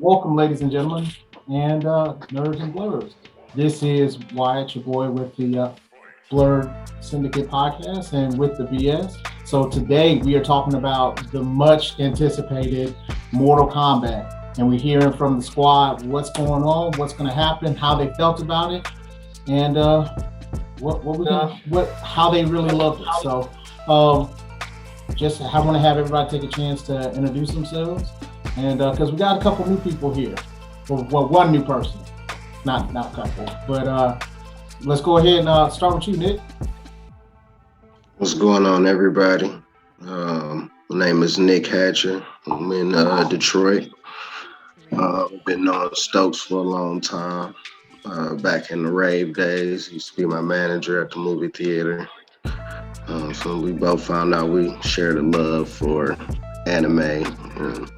Welcome, ladies and gentlemen, and nerds and blurs. This is Wyatt, your boy, with the Blurred Syndicate podcast and with the BS. So today we are talking about the much anticipated Mortal Kombat, and we're hearing from the squad what's going on, what's going to happen, how they felt about it, and how they really loved it. So just I want to have everybody take a chance to introduce themselves, and because we got a couple new people here, well, one new person, not a couple, but let's go ahead and start with you, Nick. What's going on, everybody? My name is Nick Hatcher. I'm in Detroit. Been knowing Stokes for a long time. Back in the rave days, he used to be my manager at the movie theater. So we both found out we shared a love for anime and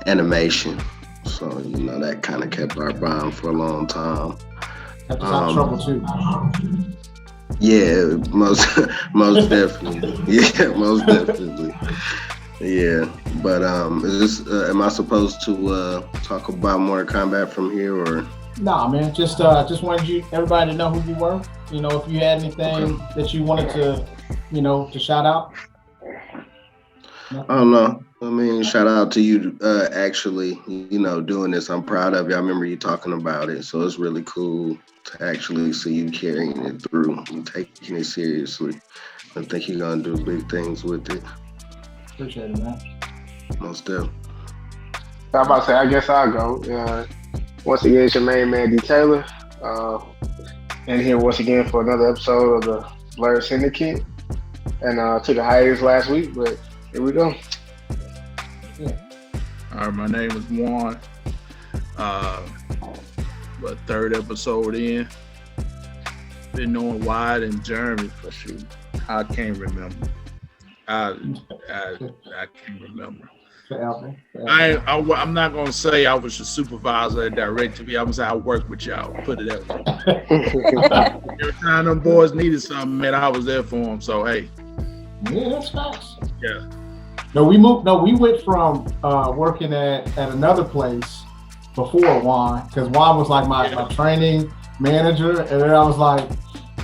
animation. So, that kind of kept our bond for a long time. That's not trouble too. Yeah, most definitely. Yeah, most definitely. Yeah, but is this? Am I supposed to talk about Mortal Kombat from here, or? Nah, man. Just wanted everybody to know who you were. If you had anything that you wanted to, to shout out. I don't know. I mean, shout out to you actually, doing this. I'm proud of you. I remember you talking about it. So it's really cool to actually see you carrying it through and taking it seriously. I think you're going to do big things with it. Appreciate it, man. Most definitely. I'm about to say, I guess I'll go. Once again, it's your main man, D. Taylor. And here once again for another episode of the Blurred Syndicate. And took a hiatus last week, but here we go. Yeah. All right, my name is Juan. Third episode in. Been knowing Wyatt and Jeremy for shoot. I can't remember. I can't remember. Forever. I'm not gonna say I was the supervisor and director. I'm gonna say I worked with y'all. Put it that way. Every time them boys needed something, man, I was there for them. So hey. Yeah, that's facts. Yeah. No, we went from working at another place before Juan, because Juan was like my training manager, and then I was like,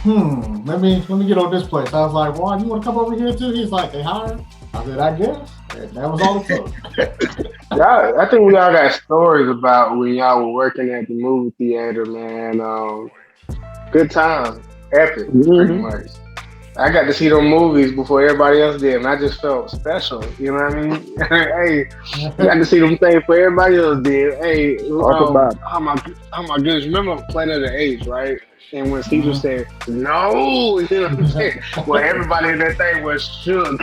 let me get on this place. I was like, Juan, you want to come over here too? He's like, they hired? I said, I guess. And that was all it took. Yeah, I think we all got stories about when y'all were working at the movie theater, man. Good time, epic, pretty much. I got to see those movies before everybody else did, and I just felt special. You know what I mean? Hey, I got to see them things before everybody else did. Hey, oh my goodness! Remember Planet of the Apes, right? And when Caesar said no, you know what I'm saying? Well, everybody in that thing was shook.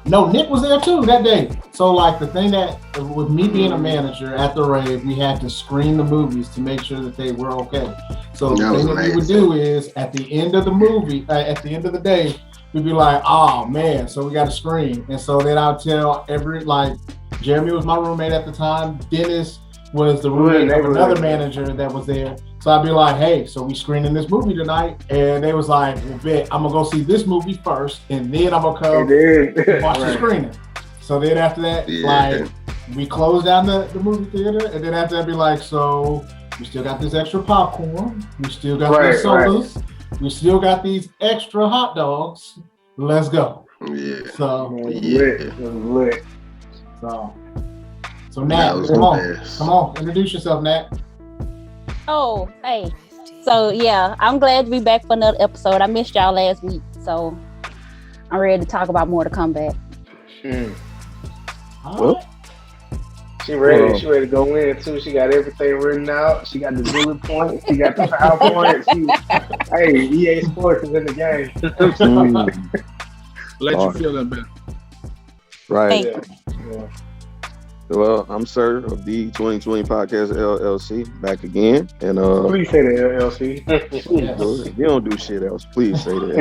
No, Nick was there too that day. So, like, the thing that with me being a manager at the rave, we had to screen the movies to make sure that they were okay. So the thing that we would do is at the end of the movie, at the end of the day, we'd be like, oh man, so we got to screen. And so then I'll tell Jeremy was my roommate at the time. Dennis was the roommate of another manager that was there. So I'd be like, hey, so we screening this movie tonight. And they was like, well, bet I'm gonna go see this movie first, and then I'm gonna come watch the screening. So then after that, we closed down the movie theater, and then after that, be like, so we still got this extra popcorn. We still got these sodas. We still got these extra hot dogs. Let's go. Yeah. So lit. So Nat, come on, introduce yourself, Nat. Oh, hey. So yeah, I'm glad to be back for another episode. I missed y'all last week, so I'm ready to talk about Mortal Kombat. Well, she ready. She ready to go in too. She got everything written out. She got the bullet points. She got the PowerPoint. Hey, EA Sports is in the game. Let you feel that better. Right. Yeah. Well, I'm Sir of the 2020 Podcast LLC, back again. And please say the LLC. If you don't do shit else, please say that.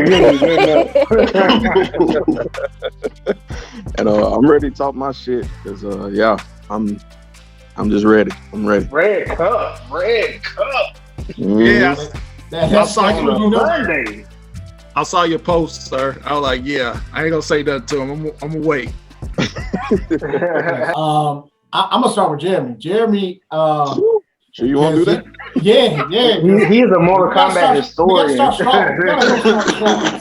And I'm ready to talk my shit because I'm just ready. I'm ready. Red cup. Yeah, I saw Sunday. I saw your post, sir. I was like, yeah, I ain't gonna say nothing to him. I'm gonna wait. I'm gonna start with Jeremy. Jeremy, Sure, you want to do that? Yeah. He's a Mortal Kombat historian. We gotta start strong. We gotta go strong.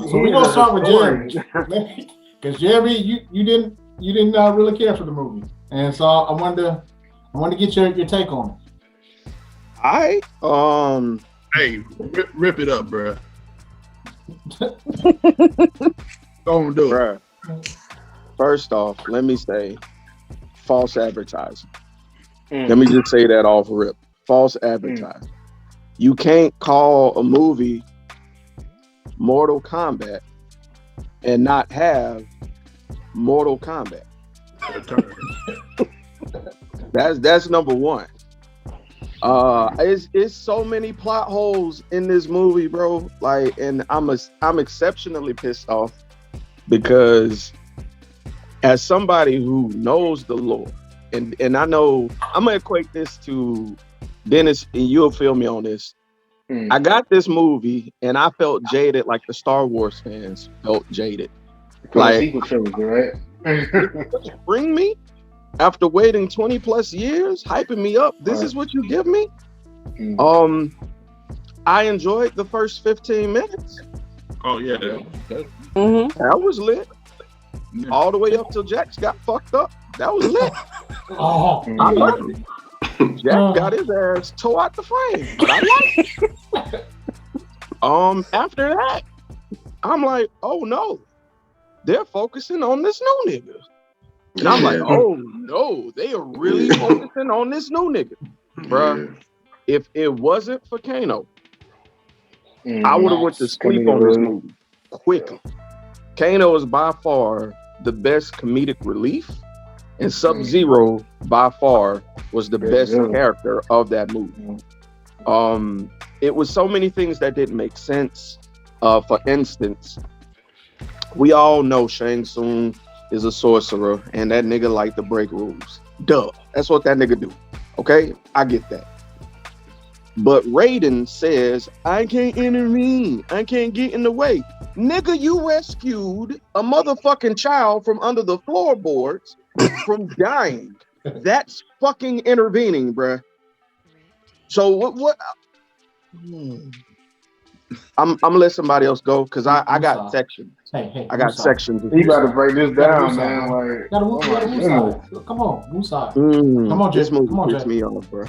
So we're gonna start with Jeremy. Because Jeremy, you didn't really care for the movie, and so I wanted to get your take on it. Hey, rip it up, bro. Go and do it. First off, let me say false advertising. Let me just say that off rip. False advertising. You can't call a movie Mortal Kombat and not have Mortal Kombat. That's number one. It's so many plot holes in this movie, bro. Like, and I'm exceptionally pissed off because as somebody who knows the lore, and I know I'm gonna equate this to Dennis, and you'll feel me on this. I got this movie and I felt jaded like the Star Wars fans felt jaded. Like, right? Bring me after waiting 20 plus years, hyping me up. This is what you give me? I enjoyed the first 15 minutes. Oh, yeah. That was lit. All the way up till Jax got fucked up. That was lit. I loved it. Jack got his ass tore out the frame, but I liked it. After that, I'm like, oh no, they're focusing on this new nigga. And I'm like, oh no, they are really focusing on this new nigga. Bruh, if it wasn't for Kano, I would have went to sleep on this movie quickly. Kano is by far the best comedic relief, and Sub-Zero by far was the best character of that movie. It was so many things that didn't make sense. For instance, we all know Shang Tsung is a sorcerer and that nigga like to break rules. Duh, that's what that nigga do. Okay, I get that. But Raiden says, I can't intervene. I can't get in the way. Nigga, you rescued a motherfucking child from under the floorboards from dying. That's fucking intervening, bruh. So what? I'm gonna let somebody else go because I got sections. Hey, I got sections. You gotta break this down, man. Like, come on, Musa. Come on, this movie come on, pissed me off, bro.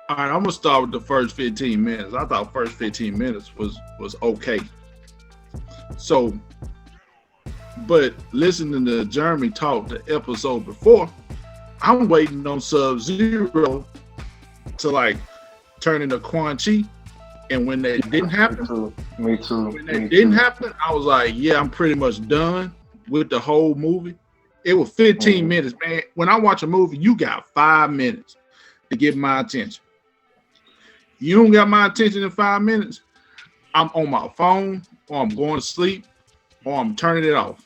All right, I'm gonna start with the first 15 minutes. I thought first 15 minutes was okay. So, but listening to Jeremy talk the episode before, I'm waiting on Sub-Zero to like turn into Quan Chi. And when that didn't happen, me too. When that didn't happen, I was like, yeah, I'm pretty much done with the whole movie. It was 15 minutes, man. When I watch a movie, you got 5 minutes to get my attention. You don't got my attention in 5 minutes, I'm on my phone, or I'm going to sleep, or I'm turning it off.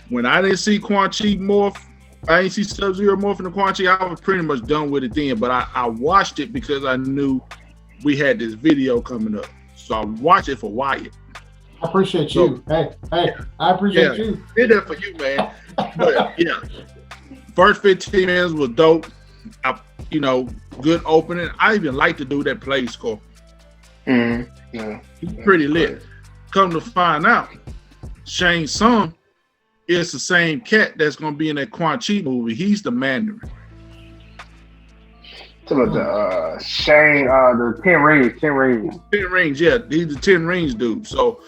When I didn't see Quan Chi morph, I didn't see Sub-Zero morph into Quan Chi, I was pretty much done with it then. But I watched it because I knew we had this video coming up. So I watched it for Wyatt. I appreciate you. Hey, I appreciate you. Did that for you, man. But yeah, first 15 minutes was dope. Good opening. I even like to do that play score. Yeah. He's pretty lit. Come to find out, Shang Tsung is the same cat that's gonna be in that Quan Chi movie. He's the Mandarin. About the Shane, the 10 rings. 10 rings, yeah. He's the 10 rings dude. So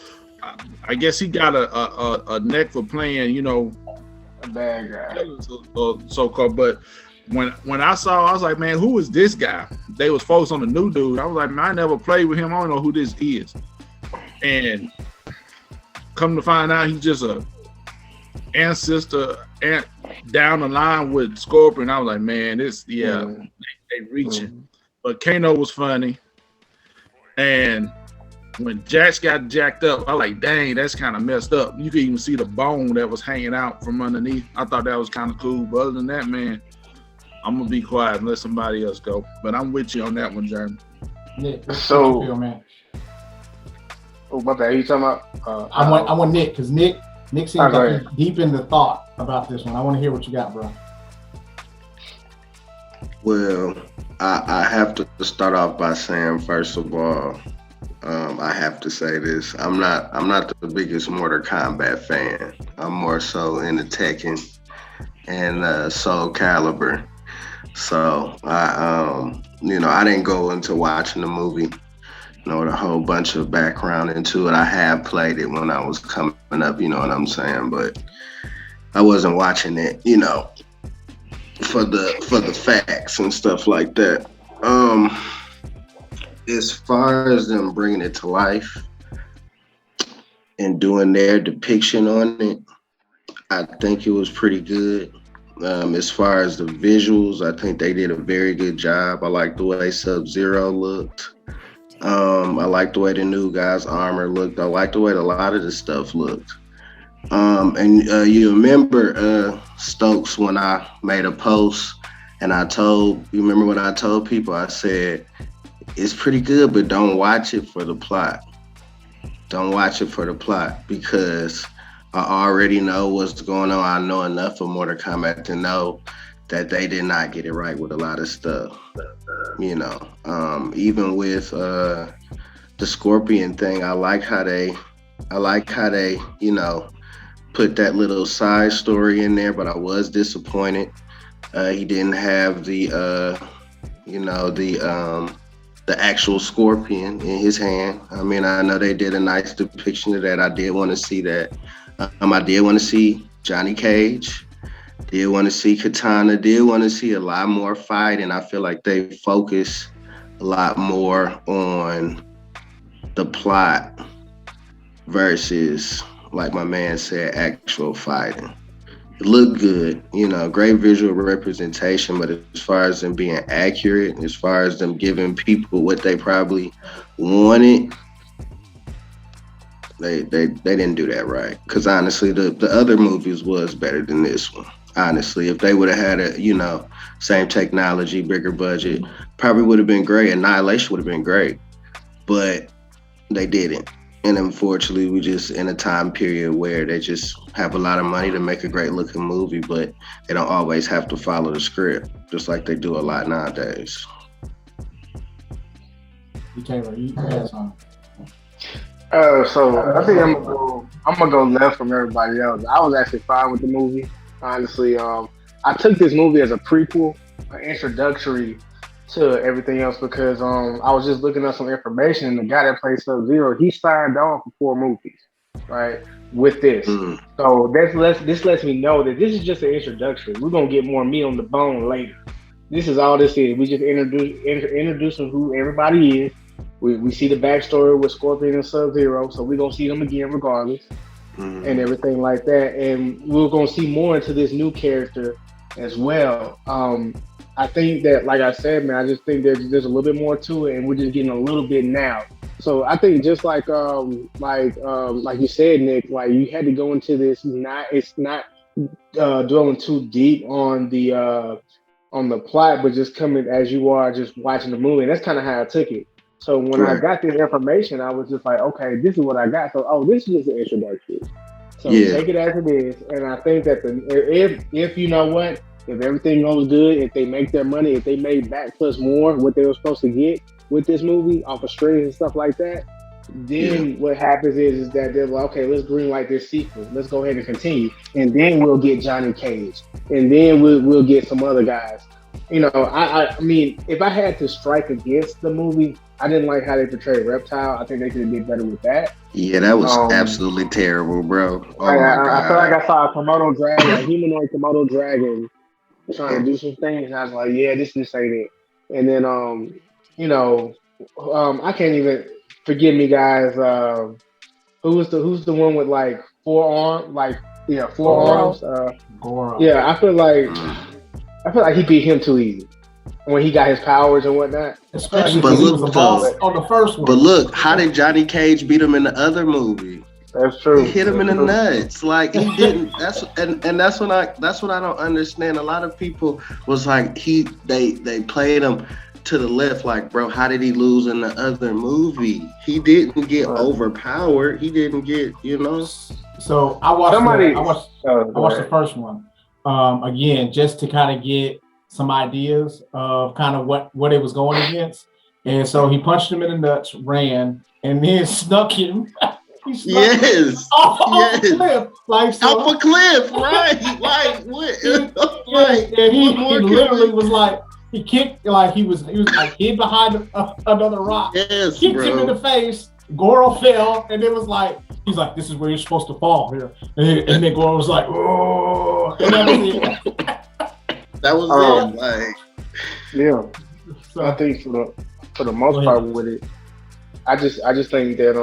I guess he got a neck for playing, a bad guy. So-called. But when I saw, I was like, man, who is this guy? They was focused on the new dude. I was like, man, I never played with him. I don't know who this is. And come to find out, he's just a ancestor down the line with Scorpion. I was like, man, they reaching. But Kano was funny. And when Jax got jacked up, I was like, dang, that's kind of messed up. You could even see the bone that was hanging out from underneath. I thought that was kind of cool. But other than that, man, I'm going to be quiet and let somebody else go. But I'm with you on that one, Jeremy. Nick, what's your feel, man? Oh, my bad. You talking about? I want Nick, because Nick Nick seems like he's deep into thought about this one. I want to hear what you got, bro. Well, I have to start off by saying, first of all, I have to say this. I'm not the biggest Mortal Kombat fan. I'm more so into Tekken and Soul Calibur. So I didn't go into watching the movie, with a whole bunch of background into it. I have played it when I was coming up, you know what I'm saying, but I wasn't watching it, for the facts and stuff like that. As far as them bringing it to life and doing their depiction on it, I think it was pretty good. As far as the visuals, I think they did a very good job. I like the way Sub-Zero looked. I like the way the new guy's armor looked. I like the way a lot of the stuff looked. And you remember, Stokes, when I made a post and you remember when I told people, I said, it's pretty good, but don't watch it for the plot. Don't watch it for the plot, because I already know what's going on. I know enough of Mortal Kombat to know that they did not get it right with a lot of stuff. Even with the Scorpion thing, I like how they, put that little side story in there, but I was disappointed. He didn't have the actual Scorpion in his hand. I mean, I know they did a nice depiction of that. I did want to see that. I did want to see Johnny Cage. Did want to see Katana. Did want to see a lot more fight, and I feel like they focus a lot more on the plot versus, like my man said, actual fighting. It looked good, great visual representation, but as far as them being accurate, as far as them giving people what they probably wanted, they didn't do that right. Because honestly, the other movies was better than this one. Honestly, if they would have had same technology, bigger budget, probably would have been great. Annihilation would have been great, but they didn't. And unfortunately, we just in a time period where they just have a lot of money to make a great looking movie, but they don't always have to follow the script, just like they do a lot nowadays. Taylor, you had something. So I think I'm gonna go left from everybody else. I was actually fine with the movie, honestly. I took this movie as a prequel, an introductory to everything else, because I was just looking up some information, and the guy that plays Sub-Zero, he signed on for 4 movies, right? With this, so this lets me know that this is just an introduction. We're gonna get more meat on the bone later. This is all this is. We just introducing who everybody is. We see the backstory with Scorpion and Sub-Zero, so we're gonna see them again regardless, and everything like that. And we're gonna see more into this new character as well. I think that, like I said, man, I just think there's a little bit more to it, and we're just getting a little bit now. So I think just like you said, Nick, like you had to go into this. It's not dwelling too deep on the plot, but just coming as you are, just watching the movie. And that's kind of how I took it. So when I got this information, I was just like, okay, this is what I got. So, this is just an introduction. So take it as it is. And I think that if you know what, if everything goes good, if they make their money, if they made back plus more what they were supposed to get with this movie off of strings and stuff like that, then what happens is that they're like, okay, let's greenlight this sequel. Let's go ahead and continue. And then we'll get Johnny Cage. And then we'll get some other guys. I mean, if I had to strike against the movie, I didn't like how they portrayed Reptile. I think they could have did better with that. Yeah, that was absolutely terrible, bro. Oh my God. I feel like I saw a Komodo dragon, a humanoid Komodo dragon, trying to do some things, and I was like, yeah, this ain't it. And then I can't even, forgive me guys, who's the one with like 4 arms, arms? Yeah, I feel like he beat him too easy when he got his powers and whatnot. Especially because he was the boss on the first one. But look, how did Johnny Cage beat him in the other movie? That's true. He hit him in the nuts. Like he didn't. That's what I don't understand. A lot of people was like they played him to the left. Like, bro, how did he lose in the other movie? He didn't get overpowered. He didn't get So I watched the first one again just to kind of get some ideas of kind of what it was going against. And so he punched him in the nuts, ran, and then snuck him. Yes. Off a cliff. Like so, off a cliff, right? Like what? And he literally was like, he kicked like he was like hid behind another rock. Yes, kicked him in the face. Goro fell, and it was like he's like, "This is where you're supposed to fall here." And then Goro was like, "Oh," and that was it. That was it. Like, yeah. So I think for the most part with it, I just think that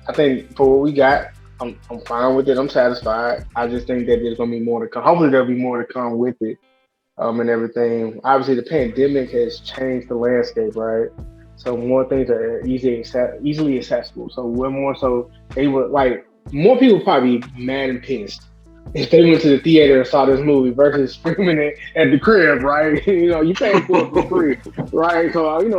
I think for what we got, I'm fine with it. I'm satisfied. I just think that there's gonna be more to come. Hopefully there'll be more to come with it, and everything. Obviously the pandemic has changed the landscape, right? So more things are easily accessible. So we're more so they would like more people probably be mad and pissed if they went to the theater and saw this movie versus streaming it at the crib, right? You pay for it for free, right? So I'm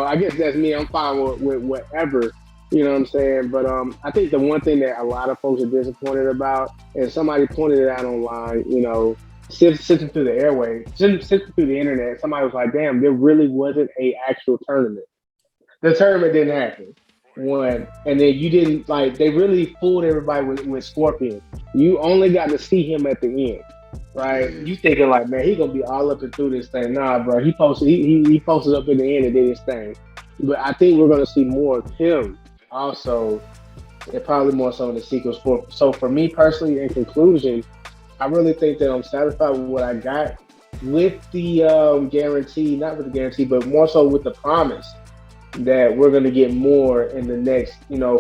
I guess that's me. I'm fine with whatever. You know what I'm saying? But I think the one thing that a lot of folks are disappointed about, and somebody pointed it out online, sifting through the airway, sifting through the internet, somebody was like, damn, there really wasn't a actual tournament. The tournament didn't happen. One. And then you didn't, they really fooled everybody with Scorpion. You only got to see him at the end, right? You thinking like, man, he gonna be all up and through this thing. Nah, bro, he posted up in the end and did his thing. But I think we're gonna see more of him also, and probably more so in the sequels. So for me personally, in conclusion, I really think that I'm satisfied with what I got with the guarantee, not with the guarantee, but more so with the promise that we're going to get more in the next,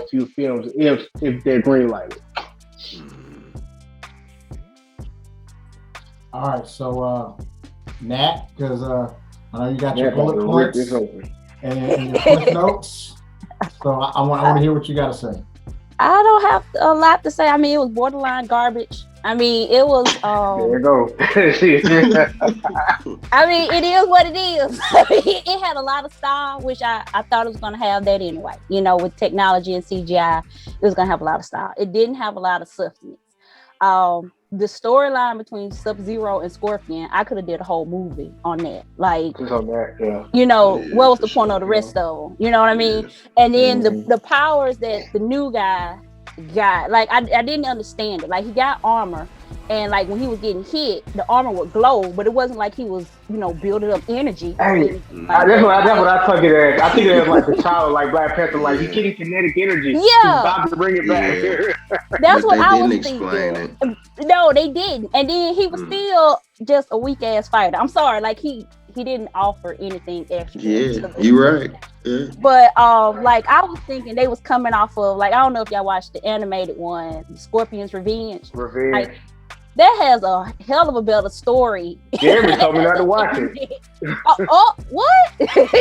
few films if they're greenlighted. All right, so Nat, because I know you got your bullet points and your quick notes, so I want to hear what you got to say. I don't have a lot to say. I mean, it was borderline garbage. I mean, it was. There you go. I mean, it is what it is. It had a lot of style, which I thought it was going to have that anyway. With technology and CGI, it was going to have a lot of style. It didn't have a lot of substance. The storyline between Sub-Zero and Scorpion, I could have did a whole movie on that. Just on that, yeah. What was the point of the rest of them? You know what I mean? And then the powers that the new guy got, I didn't understand it. He got armor, and when he was getting hit, the armor would glow, but it wasn't like he was, building up energy. Hey, that's what I took it as. I think it as the child, Black Panther, he's getting kinetic energy. Yeah, he's about to bring it back. Yeah. That's what I was thinking. No, they didn't, and then he was still just a weak ass fighter. I'm sorry, he didn't offer anything extra. Yeah, you're right. Yeah. But I was thinking they was coming off of I don't know if y'all watched the animated one, Scorpion's Revenge. That has a hell of a better story. Jeremy told me not to watch it. What?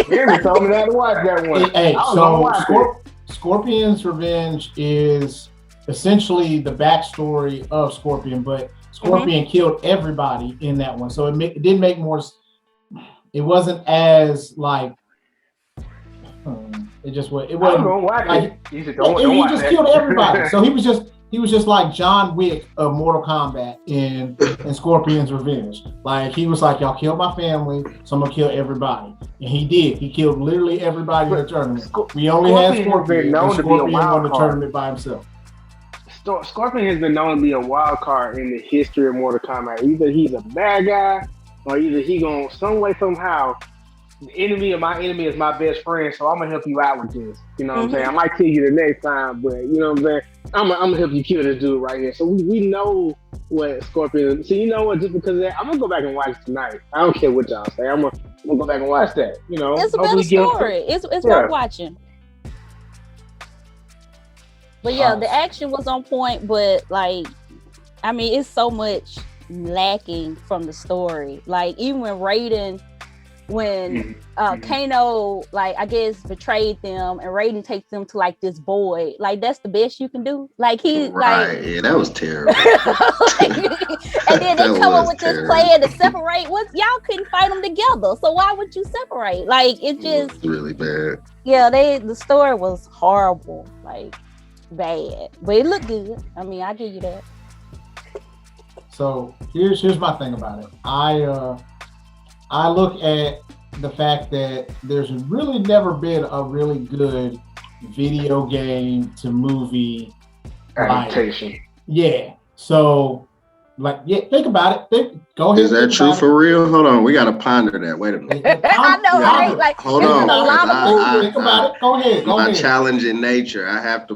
Jeremy told me not to watch that one. Hey, so Scorpion's Revenge is essentially the backstory of Scorpion, but Scorpion killed everybody in that one, so it didn't make more. It wasn't as it just was. It wasn't. He just killed everybody. So he was just like John Wick of Mortal Kombat in Scorpion's Revenge. He was like, y'all killed my family, so I'm gonna kill everybody. And he did. He killed literally everybody in the tournament. We only had Scorpion, and Scorpion won the tournament by himself. Scorpion has been known to be a wild card in the history of Mortal Kombat. Either he's a bad guy, or either he gonna some way somehow. The enemy of my enemy is my best friend, so I'm gonna help you out with this. You know what I'm saying? I might kill you the next time, but you know what I'm saying? I'm gonna help you kill this dude right here. So we know what Scorpion. So you know what? Just because of that, I'm gonna go back and watch it tonight. I don't care what y'all say. I'm gonna go back and watch that. It's a better story. It's worth watching. But yeah, the action was on point, but it's so much lacking from the story. Even when Raiden. When Kano, I guess, betrayed them, and Raiden takes them to this void, that's the best you can do. Yeah, that was terrible. And then they come up with this plan to separate. Y'all couldn't fight them together, so why would you separate? It just really bad. Yeah, the story was horrible. bad, but it looked good. I mean, I give you that. So here's my thing about it. I look at the fact that there's really never been a really good video game to movie adaptation. Like, yeah. So, think about it. Go ahead. Is that true for real? Hold on, we gotta ponder that. Wait a minute. I know, right? Like, hold on. Think about it. Go ahead. My challenging nature. I have to.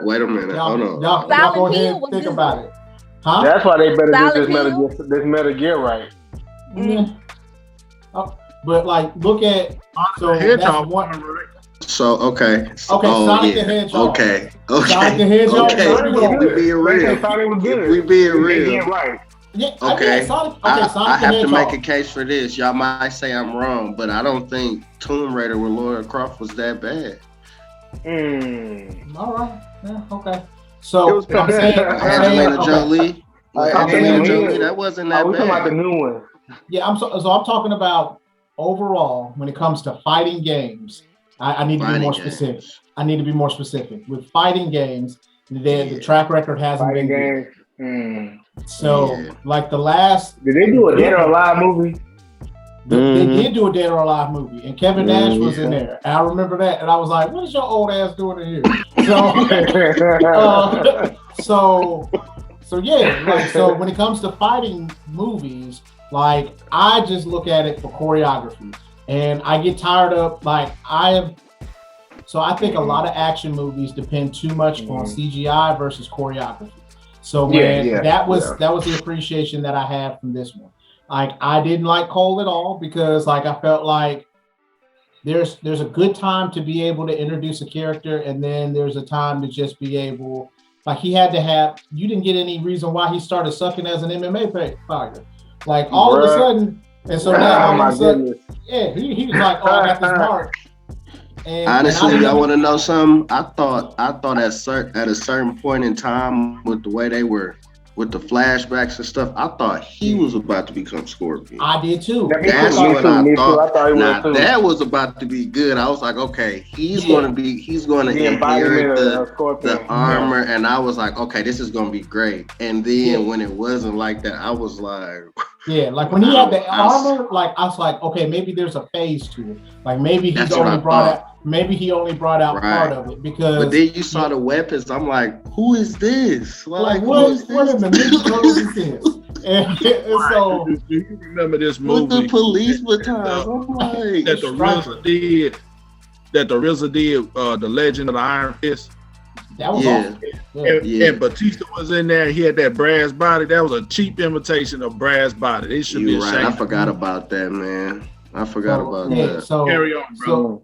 Wait a minute. Hold on. Y'all go ahead and think about it. Huh? That's why they better do this Metal Gear right. Mm-hmm. But look at that's one. So okay. Sonic the Hedgehog. Okay. Sonic the Hedgehog. Okay. We being real. We being real. Right. Yeah, okay. Sonic I have to make a case for this. Y'all might say I'm wrong, but I don't think Tomb Raider with Lara Croft was that bad. All right. Yeah. Okay. So I'm saying Angelina Jolie. Angelina Jolie. That wasn't that bad. We talking about the new one. Yeah. I'm talking about overall when it comes to fighting games. I need to be more specific. I need to be more specific with fighting games. The track record hasn't been good. So, the last... Did they do a Dead or Alive movie? They did do a Dead or Alive movie, and Kevin Nash was in there. And I remember that, and I was like, what is your old ass doing in here? So yeah. So when it comes to fighting movies, I just look at it for choreography. And I get tired of, so I think a lot of action movies depend too much on CGI versus choreography. So that was the appreciation that I had from this one. I didn't like Cole at all because I felt like there's a good time to be able to introduce a character, and then there's a time to just be able, he had to have, you didn't get any reason why he started sucking as an MMA fighter. All of a sudden, and so now all of a sudden, he was like, oh, I got this mark. Honestly, I want to know something. I thought at a certain point in time with the way they were, with the flashbacks and stuff, I thought he was about to become Scorpion. I did too. That's what I thought. Now that was about to be good. I was like, okay, he's going to inherit the armor, and I was like, okay, this is going to be great. And then when it wasn't like that, I was like, when he had the armor, I was like, okay, maybe there's a phase to it. Maybe he only brought out part of it because. But then you saw the weapons. I'm like, who is this? What in the Negro is this? And so you remember this movie with the police batons? That the RZA did. The Legend of the Iron Fist. That was awesome. And Batista was in there. He had that brass body. That was a cheap imitation of brass body. They should be ashamed. I forgot about that, man. I forgot about that. So carry on, bro.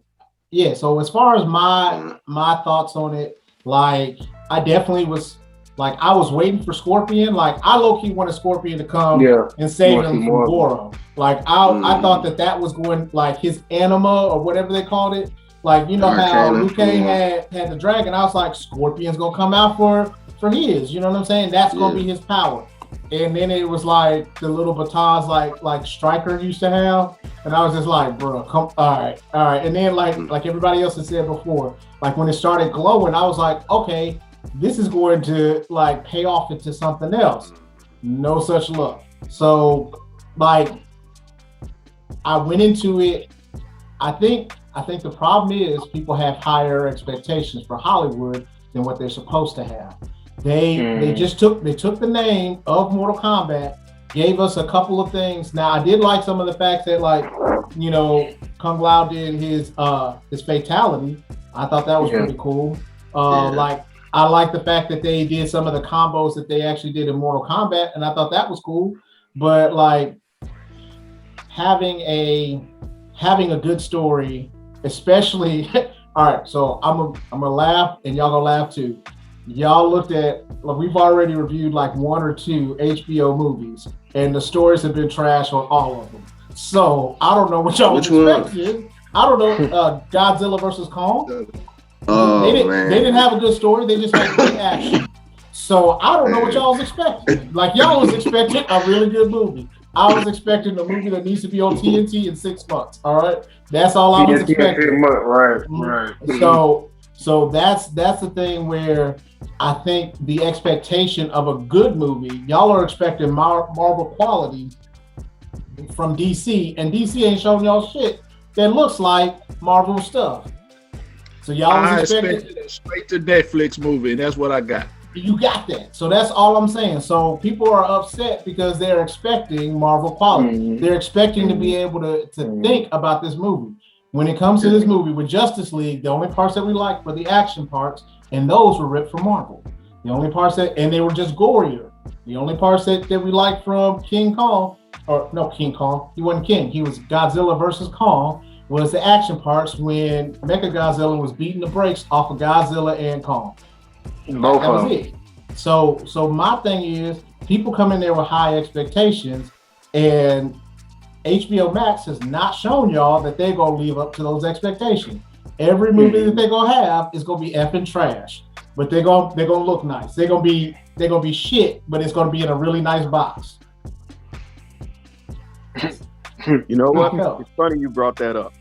So as far as my thoughts on it, I definitely was I was waiting for Scorpion. I low-key wanted Scorpion to come and save him from Goro. I thought that was going his anima or whatever they called it. How Liu Kang had the dragon. I was like, Scorpion's gonna come out for his. You know what I'm saying? That's gonna be his power. And then it was the little batons like Stryker used to have. And I was just like, bro, come, all right. And then like everybody else had said before, when it started glowing, I was like, okay, this is going to pay off into something else. No such luck. So I went into it. I think the problem is people have higher expectations for Hollywood than what they're supposed to have. They took the name of Mortal Kombat, gave us a couple of things. Now I did like some of the facts that Kung Lao did his fatality. I thought that was pretty cool. I like the fact that they did some of the combos that they actually did in Mortal Kombat, and I thought that was cool. But having a good story, especially all right, so I'm gonna laugh and y'all gonna laugh too. Y'all looked at we've already reviewed 1 or 2 HBO movies, and the stories have been trash on all of them. So I don't know what y'all was expecting. I don't know. Godzilla versus Kong. They didn't have a good story. They just had great action. So I don't know what y'all was expecting. Y'all was expecting a really good movie. I was expecting a movie that needs to be on TNT in 6 months. All right, that's all I was expecting. Right. So that's the thing where I think the expectation of a good movie, y'all are expecting Marvel quality from DC, and DC ain't showing y'all shit that looks like Marvel stuff. So y'all was expecting a straight to Netflix movie, and that's what I got. You got that. So that's all I'm saying. So people are upset because they're expecting Marvel quality. Mm-hmm. They're expecting to be able to think about this movie. When it comes to this movie with Justice League, the only parts that we liked were the action parts, and those were ripped from Marvel. The only parts and they were just gorier. The only parts that we liked from King Kong, or no King Kong, he wasn't King, he was Godzilla versus Kong, was the action parts when Mechagodzilla was beating the brakes off of Godzilla and Kong. That was it. So my thing is, people come in there with high expectations, and HBO Max has not shown y'all that they're gonna live up to those expectations. Every movie that they're gonna have is gonna be effing trash, but they're gonna look nice. They're gonna be shit, but it's gonna be in a really nice box. You know what? It's funny you brought that up,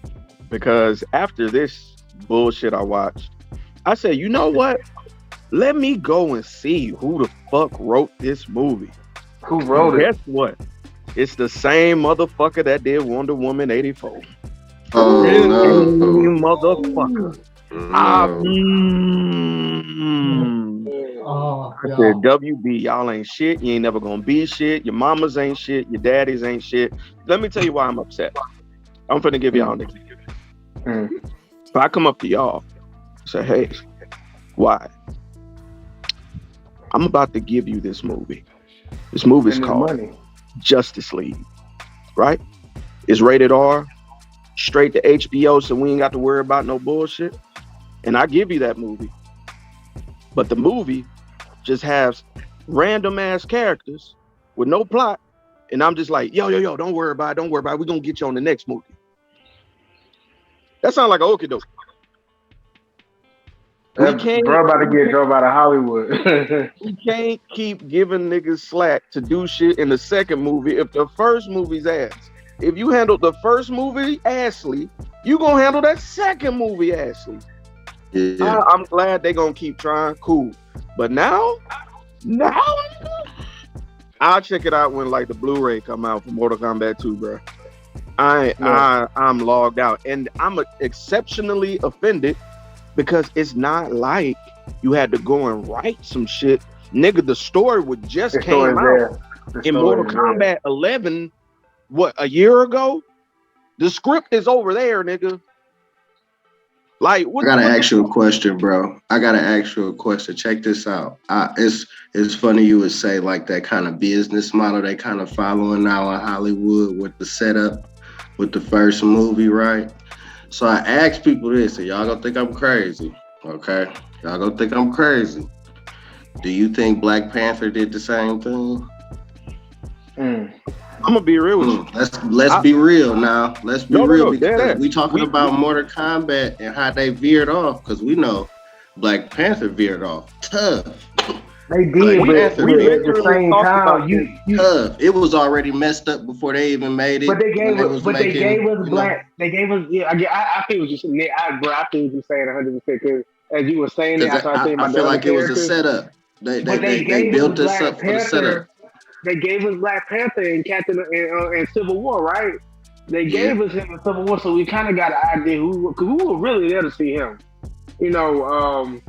because after this bullshit I watched, I said, you know what? Let me go and see who the fuck wrote this movie. Who wrote it? Guess what? It's the same motherfucker that did Wonder Woman 84. Oh, no. Motherfucker. I said, WB, y'all ain't shit. You ain't never gonna be shit. Your mamas ain't shit. Your daddies ain't shit. Let me tell you why I'm upset. I'm finna give y'all niggas. If I come up to y'all and say, hey, why? I'm about to give you this movie. This movie is called Justice League, right? It's rated R, straight to HBO, so we ain't got to worry about no bullshit. And I give you that movie. But the movie just has random ass characters with no plot. And I'm just like, yo, don't worry about it. We're going to get you on the next movie. That sounds like a okie doke. Bro about to get drove out of Hollywood. We can't keep giving niggas slack to do shit in the second movie if the first movie's ass. If you handled the first movie assly, you gonna handle that second movie assly. Yeah. I'm glad they gonna keep trying. Cool. But now I'll check it out when like the Blu-ray come out for Mortal Kombat 2, bro. I'm logged out, and I'm exceptionally offended because it's not like you had to go and write some shit. Nigga, the story would just came out in Mortal Kombat 11, what, a year ago? The script is over there, nigga. Like, I gotta ask you a question, bro. Check this out. It's funny you would say like that kind of business model they kind of following now in Hollywood with the setup with the first movie, right? So I ask people this, and y'all gonna think I'm crazy, okay? Y'all gonna think I'm crazy. Do you think Black Panther did the same thing? I'm gonna be real with you. Let's be real now. Let's be real, because we talking about Mortal Kombat and how they veered off, because we know Black Panther veered off tough. They did, but at the same time, tough. It was already messed up before they even made it. But they gave us black. They gave us. Yeah, I feel what you're saying. I feel what you're saying 100%. Because as you were saying it, I feel like it was a setup. They built us up for the setup. They gave us Black Panther and Captain and Civil War, right? They gave us him in Civil War, so we kind of got an idea because we were really there to see him. You know,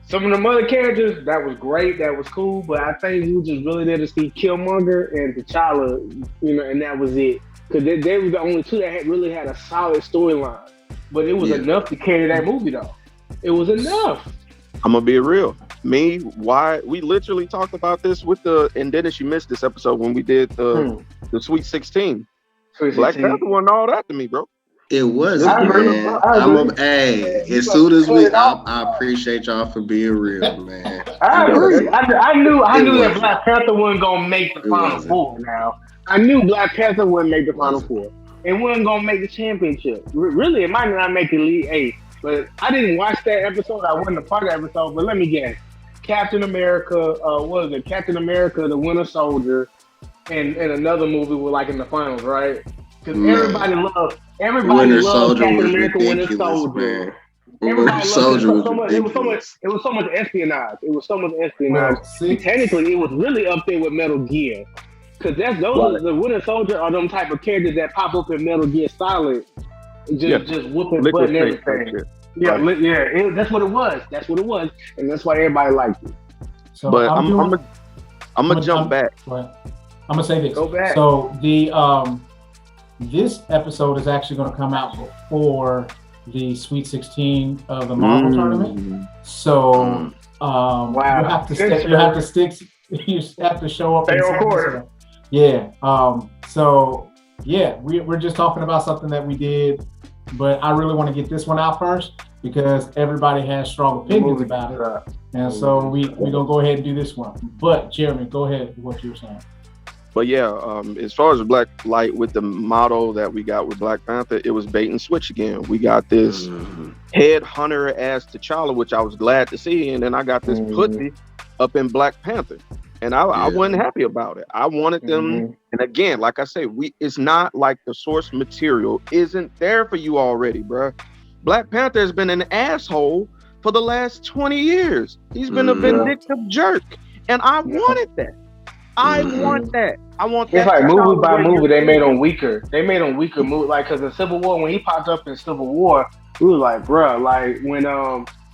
some of the other characters, that was great, that was cool, but I think we were just really there to see Killmonger and T'Challa, you know, and that was it. Because they were the only two that really had a solid storyline. But it was enough to carry that movie, though. It was enough. I'm going to be real. Why we literally talked about this and Dennis, you missed this episode when we did the Sweet 16. Black Panther wasn't all that to me, bro. It wasn't, man. As soon as I appreciate y'all for being real, man. I agree. I knew that Black Panther wasn't gonna make the Final Four. Now I knew Black Panther wouldn't make the Final Four. It wasn't gonna make the championship. Really, it might not make the Elite Eight. But I didn't watch that episode. I wasn't a part of that episode. But let me guess. Captain America, what was it? Captain America, the Winter Soldier, and another movie were like in the finals, right? Because everybody loved Captain America, Winter Soldier. Everybody loved it. Soldier was It was so much espionage. It was so much espionage. And technically, it was really up there with Metal Gear, because the Winter Soldier are them type of characters that pop up in Metal Gear Solid, just whooping butt and everything. Yeah, right. That's what it was. That's what it was, and that's why everybody liked it. So but I'm gonna jump back. I'm gonna say this. Go back. So this episode is actually going to come out before the Sweet 16 of the Marvel tournament. So you have to show up. We're just talking about something that we did, but I really want to get this one out first because everybody has strong opinions about it. And so we're going to go ahead and do this one. But Jeremy, go ahead with what you were saying. But as far as Black Light with the motto that we got with Black Panther, it was bait and switch again. We got this head hunter as T'Challa, which I was glad to see, and then I got this pussy up in Black Panther, and I wasn't happy about it. I wanted them, and again, like I say, it's not like the source material isn't there for you already, bruh. Black Panther has been an asshole for the last 20 years. He's been a vindictive jerk, and I wanted that. I want that. I want that. It's like movie by movie, they made him weaker. They made him weaker. Like, because in Civil War, when he popped up in Civil War, we was like, bruh, like when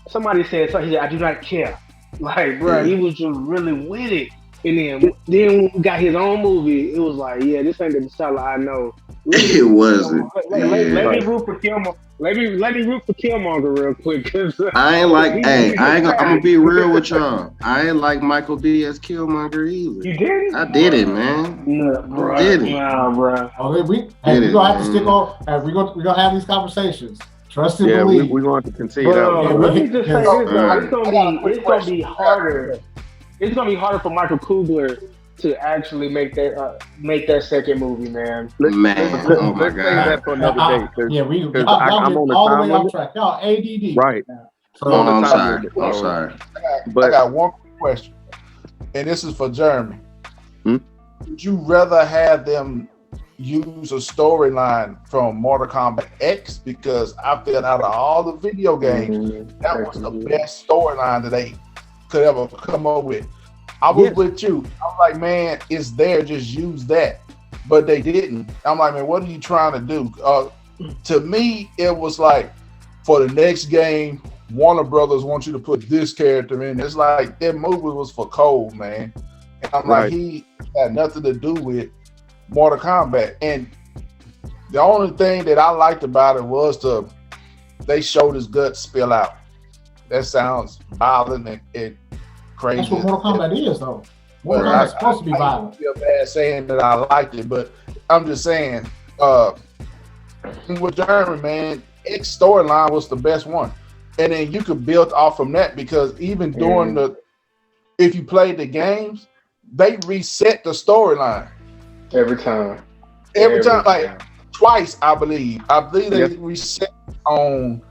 somebody said something, he said, I do not care. Like, bruh, he was just really with it. And then when we got his own movie, it was like, yeah, this ain't the T'Challa I know. It wasn't. Let me root for Killmonger. Let me root for Killmonger real quick. I'm gonna be real with y'all. I ain't like Michael B as Killmonger either. You did it? I did it, man. No, bro. I did it. Nah, bro. Okay, we're gonna have to stick on. We're gonna have these conversations. Trust and believe. We're going to continue that. Let me just say this, it's gonna be harder. It's gonna be harder for Michael Coogler to actually make that second movie, man. Oh my God! Say that for another day. I'm on all the way off track. Y'all ADD. Right. So I'm sorry. I got one question, and this is for Jeremy. Would you rather have them use a storyline from Mortal Kombat X? Because I feel out of all the video games, that was the best storyline that they could ever come up with. I was with you. I was like, man, it's there. Just use that. But they didn't. I'm like, man, what are you trying to do? To me, it was like, for the next game, Warner Brothers wants you to put this character in. It's like that movie was for Cole, man. And I'm like, he had nothing to do with Mortal Kombat. And the only thing that I liked about it was they showed his guts spill out. That sounds violent and crazy. That's what Mortal Kombat is, though. Mortal Kombat's supposed to be violent. I feel bad saying that I liked it, but I'm just saying, with Jeremy, man, X storyline was the best one. And then you could build off from that, because even during if you played the games, they reset the storyline. Every time, like twice, I believe. They reset on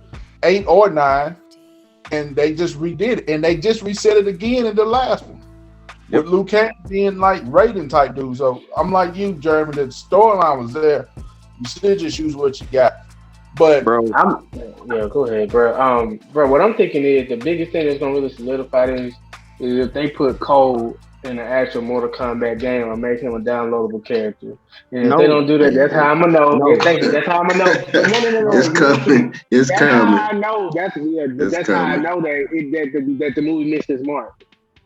8 or 9, and they just redid it, and they just reset it again in the last one with Liu Kang being like Raiden type dude. So I'm like you, Jeremy. The storyline was there. You still just use what you got. But go ahead, bro. What I'm thinking is the biggest thing that's gonna really solidify this is if they put Cole in the actual Mortal Kombat game or make him a downloadable character. And if they don't do that, that's how I'm gonna know. That's how I'm gonna know. No. It's coming. It's that's coming. How I know. That's how I know that the movie missed its mark.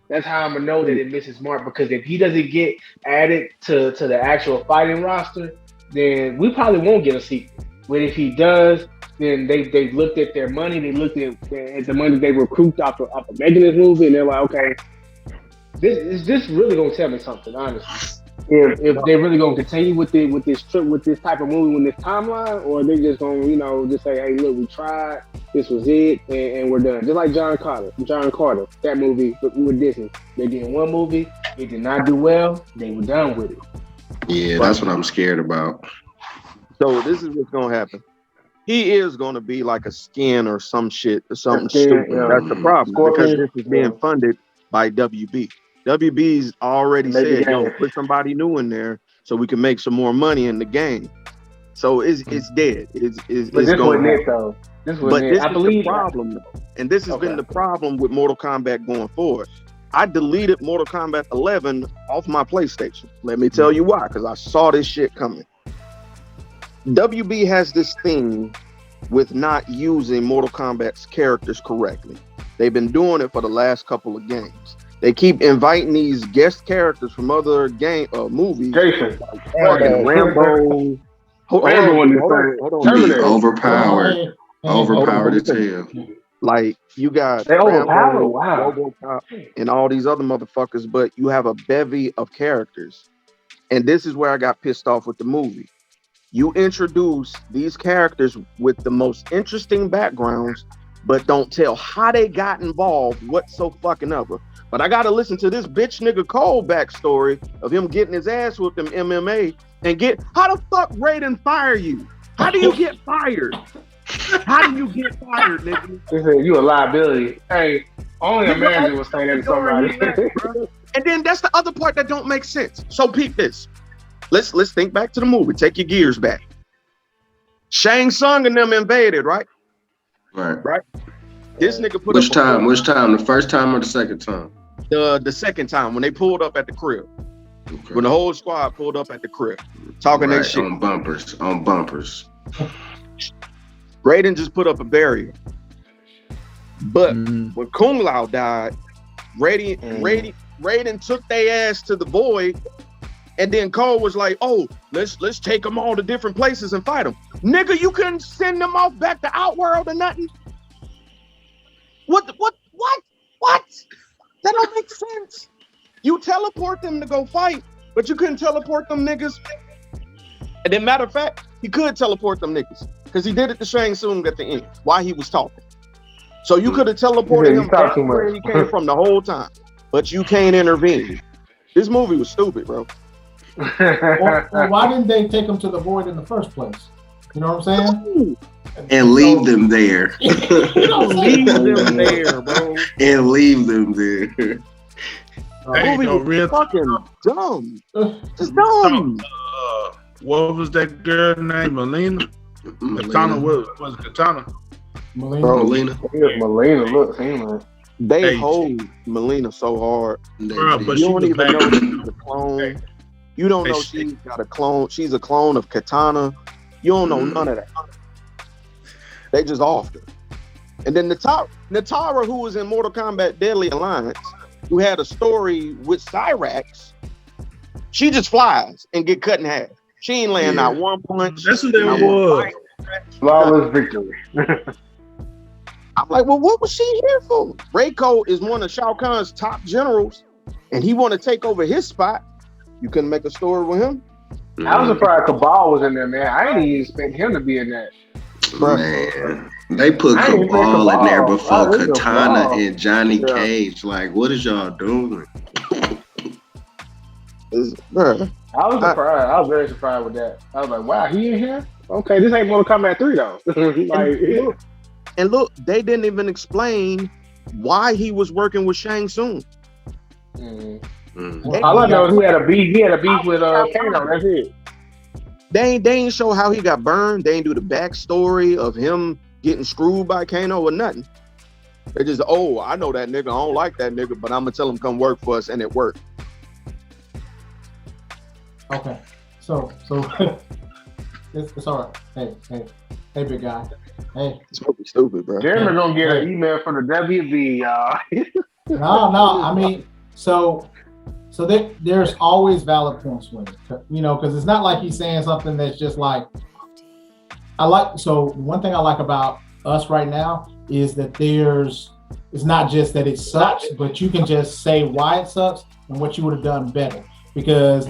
That's how I'm gonna know that it misses mark, because if he doesn't get added to the actual fighting roster, then we probably won't get a sequel. But if he does, then they looked at their money. They looked at the money they recouped off of making this movie, and they're like, okay, this really gonna tell me something, honestly. If they're really gonna continue with this type of movie with this timeline, or they just gonna just say, hey, look, we tried, this was it, and we're done. Just like John Carter, that movie with Disney. They did one movie, it did not do well, they were done with it. Yeah, that's what I'm scared about. So this is what's gonna happen. He is gonna be like a Skin or some shit or something stupid. That's the problem, because this is being funded by WB. WB's already said, put somebody new in there so we can make some more money in the game. So it's dead. It's but this going wasn't it though. This was but it. this I is believe the problem though. And this has been the problem with Mortal Kombat going forward. I deleted Mortal Kombat 11 off my PlayStation. Let me tell you why, because I saw this shit coming. WB has this thing with not using Mortal Kombat's characters correctly. They've been doing it for the last couple of games. They keep inviting these guest characters from other movies. Jason. Like fucking Rambo. Hold on. Overpowered. Overpowered as hell. Like you got they overpowered, Rambo, wow, RoboCop, and all these other motherfuckers, but you have a bevy of characters. And this is where I got pissed off with the movie. You introduce these characters with the most interesting backgrounds, but don't tell how they got involved, what's so fucking ever. But I gotta listen to this bitch nigga Cole backstory of him getting his ass with them MMA and how the fuck Raiden fire you? How do you get fired? How do you get fired, nigga? They said you a liability. Hey, only a manager will say that to somebody. And then that's the other part that don't make sense. So peep this. Let's think back to the movie. Take your gears back. Shang Tsung and them invaded, right? Right. This nigga put Which time? The first time or the second time? The second time when they pulled up at the crib. Okay. When the whole squad pulled up at the crib, talking that shit on bumpers. Raiden just put up a barrier. But when Kung Lao died, Raiden took their ass to the void, and then Cole was like, "Oh, let's take them all to different places and fight them." Nigga, you couldn't send them off back to Outworld or nothing. What? That don't make sense. You teleport them to go fight, but you couldn't teleport them niggas. And then, matter of fact, he could teleport them niggas because he did it to Shang Tsung at the end while he was talking. So you could have teleported him back where he came from the whole time, but you can't intervene. This movie was stupid, bro. Or why didn't they take him to the void in the first place? You know what I'm saying? And leave them there. Leave them there, bro. And leave them there. Movie was fucking dumb. Just dumb. What was that girl named? Melina? Katana was it Katana? Melina. Melina, look, man. They hold Melina so hard. But you don't even know she's a clone. You don't know she's got a clone. She's a clone of Katana. You don't know none of that. They just offed her. And then Natara, who was in Mortal Kombat Deadly Alliance, who had a story with Cyrax, she just flies and get cut in half. She ain't laying out one punch. That's what that was. Flawless victory. I'm like, well, what was she here for? Reiko is one of Shao Kahn's top generals, and he want to take over his spot. You couldn't make a story with him? I was surprised Cabal was in there, man. I didn't even expect him to be in that. Man, they put Cabal in there before Katana and Johnny Cage. Like, what is y'all doing? I was surprised. I was very surprised with that. I was like, wow, he in here? Okay, this ain't Mortal Kombat 3 though. And look, they didn't even explain why he was working with Shang Tsung. All I know is he had a beef with Kano. That's it. They ain't show how he got burned. They ain't do the backstory of him getting screwed by Kano or nothing. They just, I know that nigga. I don't like that nigga, but I'm gonna tell him come work for us, and it worked. Okay, so it's all right. Hey, big guy. Hey, it's fucking stupid, bro. Jeremy gonna get an email from the WB, y'all. No. I mean, so there's always valid points with it, because it's not like he's saying something that's just like. So one thing I like about us right now is that it's not just that it sucks, but you can just say why it sucks and what you would have done better. Because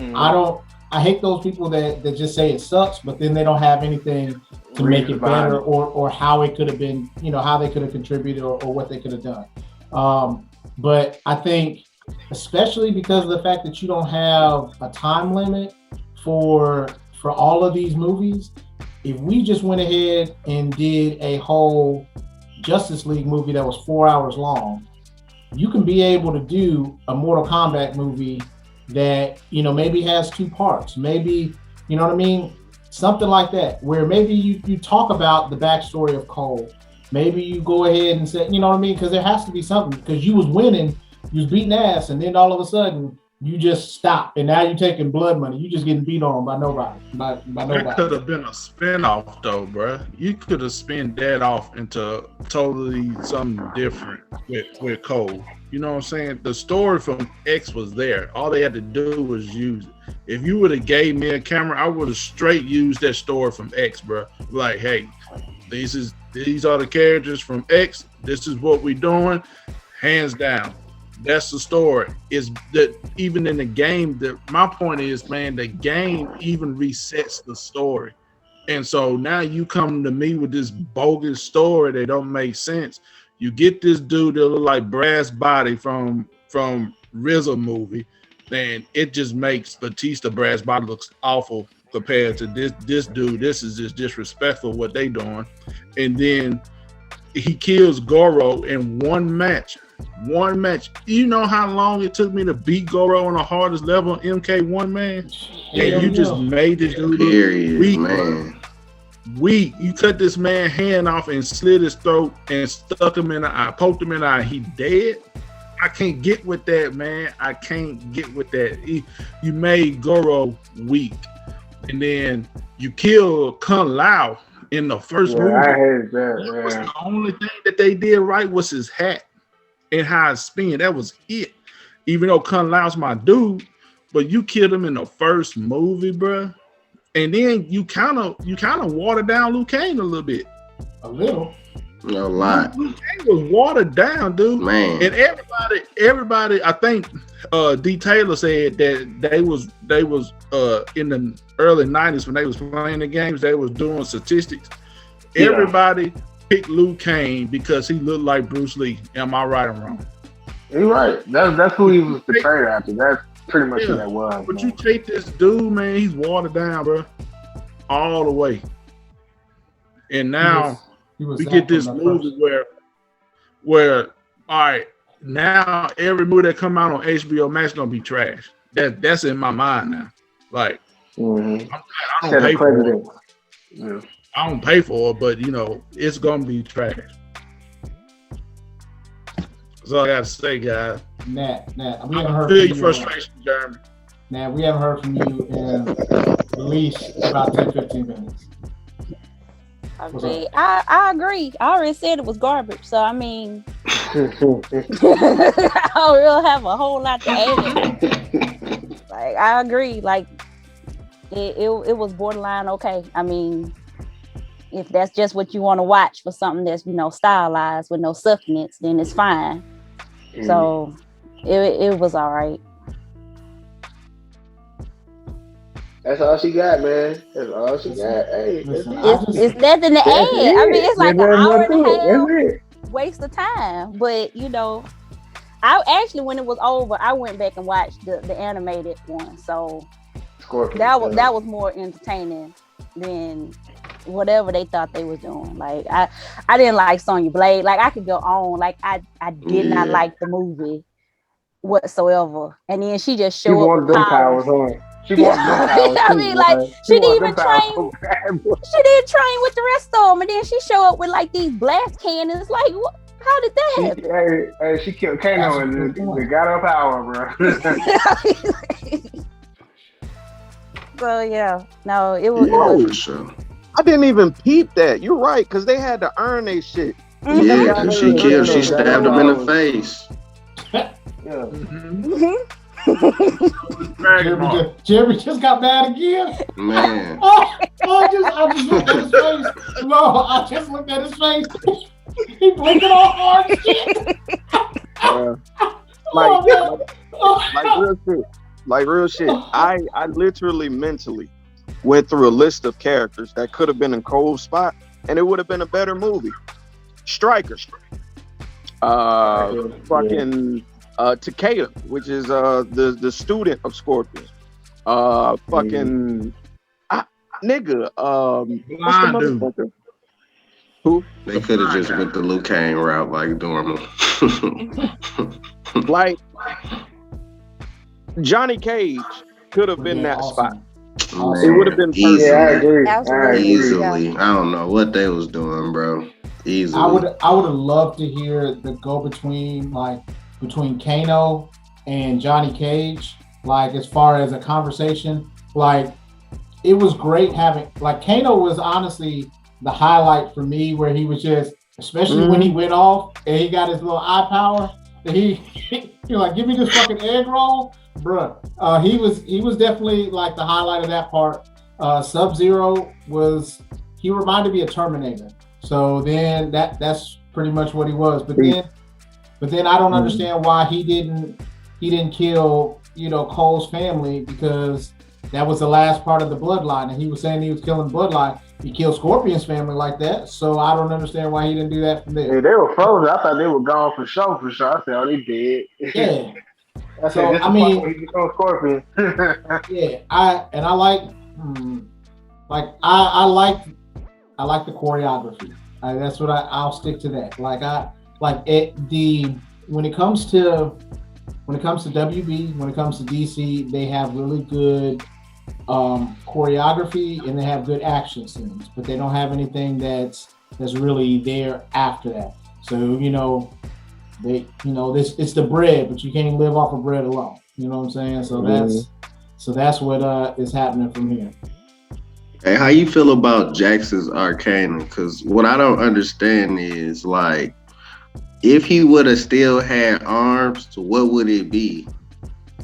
I hate those people that just say it sucks, but then they don't have anything to make it better or how it could have been, how they could have contributed or what they could have done. But I think, especially because of the fact that you don't have a time limit for all of these movies, if we just went ahead and did a whole Justice League movie that was 4 hours long, you can be able to do a Mortal Kombat movie that, maybe has 2 parts, maybe, you know what I mean? something like that, where maybe you talk about the backstory of Cole. Maybe you go ahead and say, you know what I mean? Because there has to be something. Because you was winning, you was beating ass, and then all of a sudden you just stop, and now you're taking blood money. You just getting beat on by nobody. By nobody. That could have been a spinoff, though, bro. You could have spun that off into totally something different with Cole. You know what I'm saying? The story from X was there. All they had to do was use it. If you would have gave me a camera, I would have straight used that story from X, bro. Like, hey, these are the characters from X. This is what we're doing. Hands down. That's the story. Is that even in the game, my point is, man, the game even resets the story. And so now you come to me with this bogus story that don't make sense. You get this dude that look like Brass Body from RZA movie, then it just makes Batista Brass Body looks awful compared to this dude. This is just disrespectful what they doing. And then he kills Goro in one match. You know how long it took me to beat Goro on the hardest level on MK1, man? And you just made this dude weak, man. Weak. You cut this man's hand off and slit his throat and stuck him in the eye, poked him in the eye. He dead? I can't get with that, man. I can't get with that. You made Goro weak. And then you kill Kung Lao in the first movie. I hate that. That was the only thing that they did right was his hat and how it spin. That was it. Even though Kung Lao's my dude, but you killed him in the first movie, bruh. And then you kind of watered down Liu Kang a little bit. A little. A lot. Liu Kang was watered down, dude. Man. And everybody, I think D. Taylor said that they was in the early 90s when they was playing the games, they was doing statistics. Yeah. Everybody picked Liu Kang because he looked like Bruce Lee. Am I right or wrong? You're right. That's who he was portrayed after. That's pretty much who that was. But man, you take this dude, man, he's watered down, bro, all the way. And now we get this movie where all right, now every movie that come out on HBO Max is gonna be trash. That's in my mind now. Like, I don't pay for it. Yeah. I don't pay for it, but you know, it's gonna be trash. That's all I gotta say, guys. Nat, we I haven't heard feel from your frustration, Jeremy. Nat, we haven't heard from you in at least about 10-15 minutes. Okay, I agree. I already said it was garbage, so I mean, I don't really have a whole lot to add. Like, I agree. Like, it was borderline okay. I mean, if that's just what you want to watch for something that's, you know, stylized with no succulence, then it's fine. So it was all right. That's all she got, man. That's all she got. Hey, it's nothing to add. I mean, it's like an hour and a half waste of time. But you know, I actually, when it was over, I went back and watched the animated one. So that was more entertaining than whatever they thought they was doing. Like I didn't like Sonya Blade. Like I could go on. Like I did not like the movie whatsoever. And then she just showed up with powers. She I mean, like she didn't even train. She didn't train with the rest of them, and then she show up with like these blast cannons. Like, what? How did that happen? Hey, she killed Kano and they got her power, bro. So yeah, no, it was. For sure. I didn't even peep that. You're right, because they had to earn their shit. Yeah, because she stabbed him in the face. Jeremy just got mad again. Man. I just looked at his face. No, I just looked at his face. He blinking all hard shit. Like real shit. I literally mentally went through a list of characters that could have been in Cole's spot, and it would have been a better movie. Stryker. Fucking Takeda, which is the student of Scorpion. Fucking nigga. What's the motherfucker? Who? They could have just went the Liu Kang route like normal. Like Johnny Cage could have been that spot. It would have been easily. Yeah, I agree. Easily. I don't know what they was doing, bro. Easily. I would have loved to hear the go between Kano and Johnny Cage, like as far as a conversation. Like it was great having Kano was honestly the highlight for me, where he was just, especially when he went off and he got his little eye power, and he like, give me this fucking egg roll, bruh. He was definitely like the highlight of that part. Sub-Zero he reminded me of Terminator. So then that's pretty much what he was. But then I don't understand why he didn't kill, Cole's family, because that was the last part of the bloodline, and he was saying he was killing bloodline. He killed Scorpion's family like that, so I don't understand why he didn't do that from there. Yeah, they were frozen. I thought they were gone for sure. I said, oh, they dead. Yeah. So I mean, he became Scorpion. Yeah, I like the choreography. That's what I'll stick to that. When it comes to WB, when it comes to DC, they have really good choreography and they have good action scenes, but they don't have anything that's really there after that. So it's the bread, but you can't live off of bread alone. You know what I'm saying? So that's what is happening from here. Hey, how you feel about Jax's Arcana? Because what I don't understand is, like, if he would have still had arms, what would it be?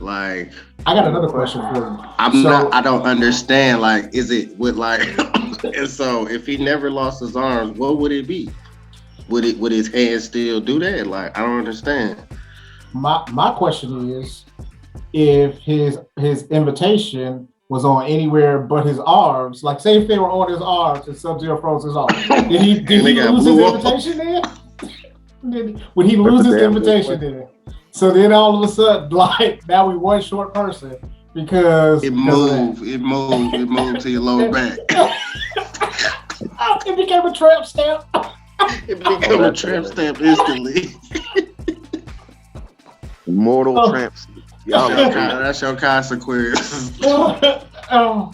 Like, I got another question for you. I don't understand. Like, is it with and so if he never lost his arms, what would it be? Would his hands still do that? Like, I don't understand. My question is, if his invitation was on anywhere but his arms, like say if they were on his arms and Sub-Zero froze his arms, did he lose his invitation then? Would he lose his invitation then? So then all of a sudden, like, now we one short person because it moved to your lower back. It became a tramp stamp. It became a tramp stamp instantly. Mortal tramps. Y'all that's your consequence. Oh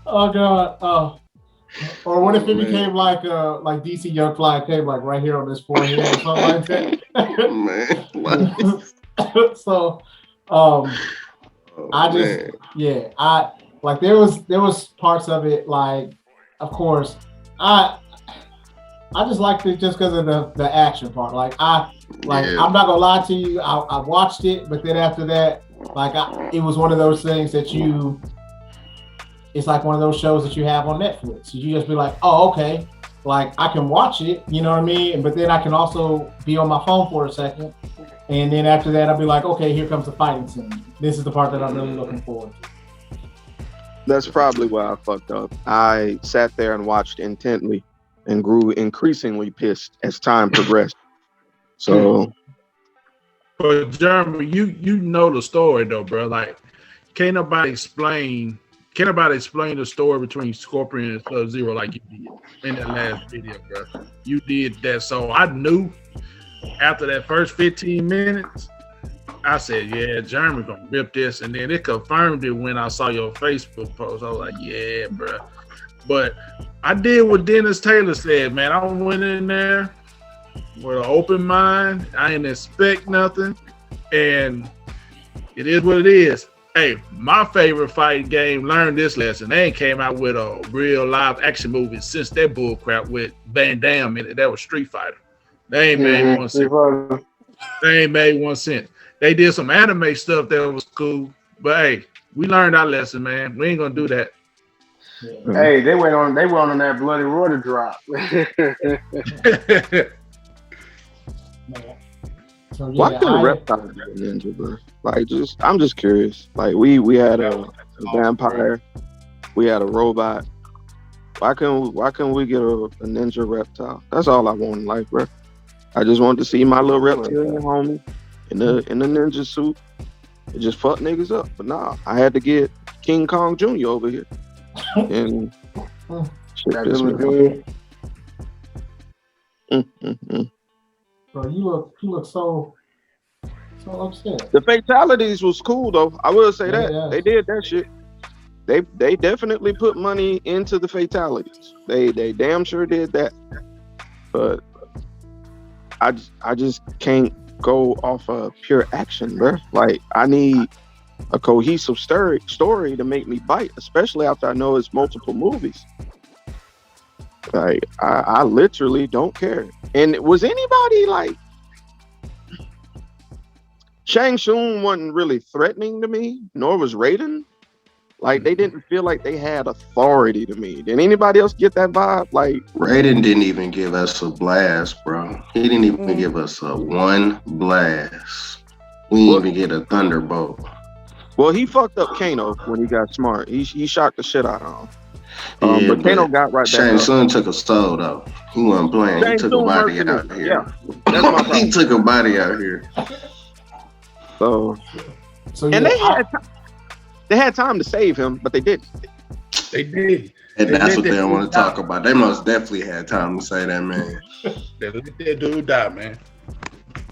God. Or what if it became like DC Young Fly came like right here on this forehead or something like that? Man. So there was parts of it, like, of course, I just liked it just because of the action part. I'm not gonna lie to you, I watched it, but then after that, it was one of those things that it's like one of those shows that you have on Netflix. You just be like, oh, okay, like I can watch it, you know what I mean? But then I can also be on my phone for a second. And then after that, I'll be like, okay, here comes the fighting scene. This is the part that I'm really looking forward to. That's probably why I fucked up. I sat there and watched intently and grew increasingly pissed as time progressed. So, but Jeremy, you know the story though, bro. Like, can't nobody explain the story between Scorpion and Sub-Zero like you did in that last video, bro. You did that, so I knew after that first 15 minutes, I said, yeah, Jeremy gonna rip this, and then it confirmed it when I saw your Facebook post. I was like, yeah, bro. But I did what Dennis Taylor said, man. I went in there with an open mind. I didn't expect nothing, and it is what it is. Hey, my favorite fighting game learned this lesson. They ain't came out with a real live action movie since that bullcrap with Van Damme in it. That was Street Fighter. They ain't made 1 cent. They ain't made 1 cent. They did some anime stuff that was cool, but hey, we learned our lesson, man. We ain't gonna do that. Hey, they went on that bloody water drop. So, yeah, why couldn't Reptile be a ninja, bro? Like, I'm just curious. Like, we had a vampire, we had a robot. Why couldn't we get a ninja reptile? That's all I want in life, bro. I just wanted to see my little reptilian homie in the ninja suit. It just fucked niggas up. But nah, I had to get King Kong Jr. over here. And shit pissed me off. Bro, you look so upset. The fatalities was cool though. I will say that. They did that shit. They definitely put money into the fatalities. They damn sure did that. But I just can't go off of pure action, bro. Like I need a cohesive story to make me bite, especially after I know it's multiple movies. Like I literally don't care. And was anybody like Shang Tsung wasn't really threatening to me, nor was Raiden. Like they didn't feel like they had authority to me. Did anybody else get that vibe? Like Raiden didn't even give us a blast, bro. He didn't even give us a one blast. We didn't even get a thunderbolt. Well, he fucked up Kano when he got smart. He shocked the shit out of him. Yeah, but Kano got right back Shang up. Tsung took a soul though. He wasn't playing. He took a body out here. Yeah, that's my problem. He took a body out here. So yeah, and they had time to save him, but they didn't. They did. And that's what they don't want to talk about. They most definitely had time to say that, man. They let that dude die, man.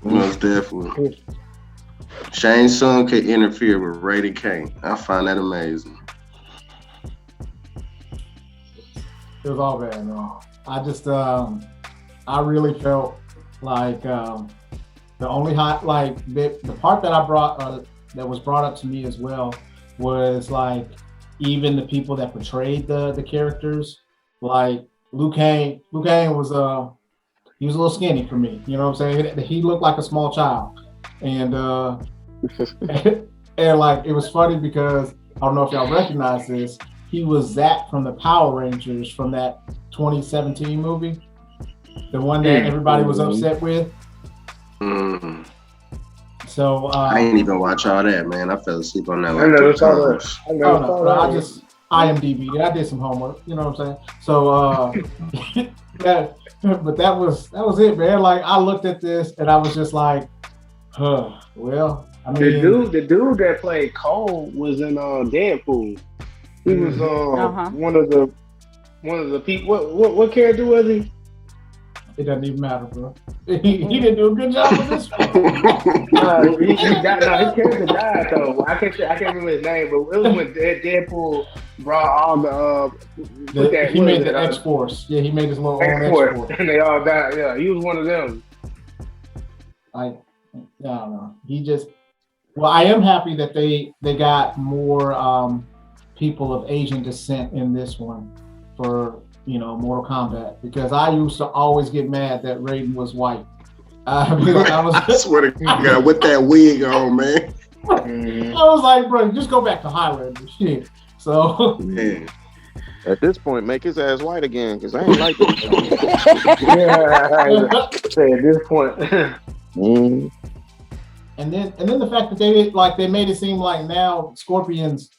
Most definitely. Shang Tsung could interfere with Raiden Kane. I find that amazing. It was all bad, no. I just, I really felt like the only the part that I brought, that was brought up to me as well was like even the people that portrayed the characters, like Liu Kang was he was a little skinny for me. You know what I'm saying? He looked like a small child, and and like it was funny because I don't know if y'all recognize this. He was Zack from the Power Rangers from that 2017 movie, the one that everybody was upset with. Mm. So I ain't even watch all that, man. I fell asleep on that. I never saw that. I just IMDb. I did some homework. You know what I'm saying? So but that was it, man. Like I looked at this and I was just like, well, I mean, the dude that played Cole was in Deadpool. He was one of the people. What character was he? It doesn't even matter, bro. He didn't do a good job with this one. His character died though. I can't remember his name, but it was when Deadpool brought all he made the X-Force. Yeah, he made his little own X-Force. And they all died. Yeah, he was one of them. I don't know. Well, I am happy that they got more people of Asian descent in this one for Mortal Kombat, because I used to always get mad that Raiden was white. I swear to God, with that wig on, man. I was like, bro, just go back to Highlander shit. So, man. At this point, make his ass white again, because I ain't like it. At this point. And then the fact that they made it seem like now Scorpion's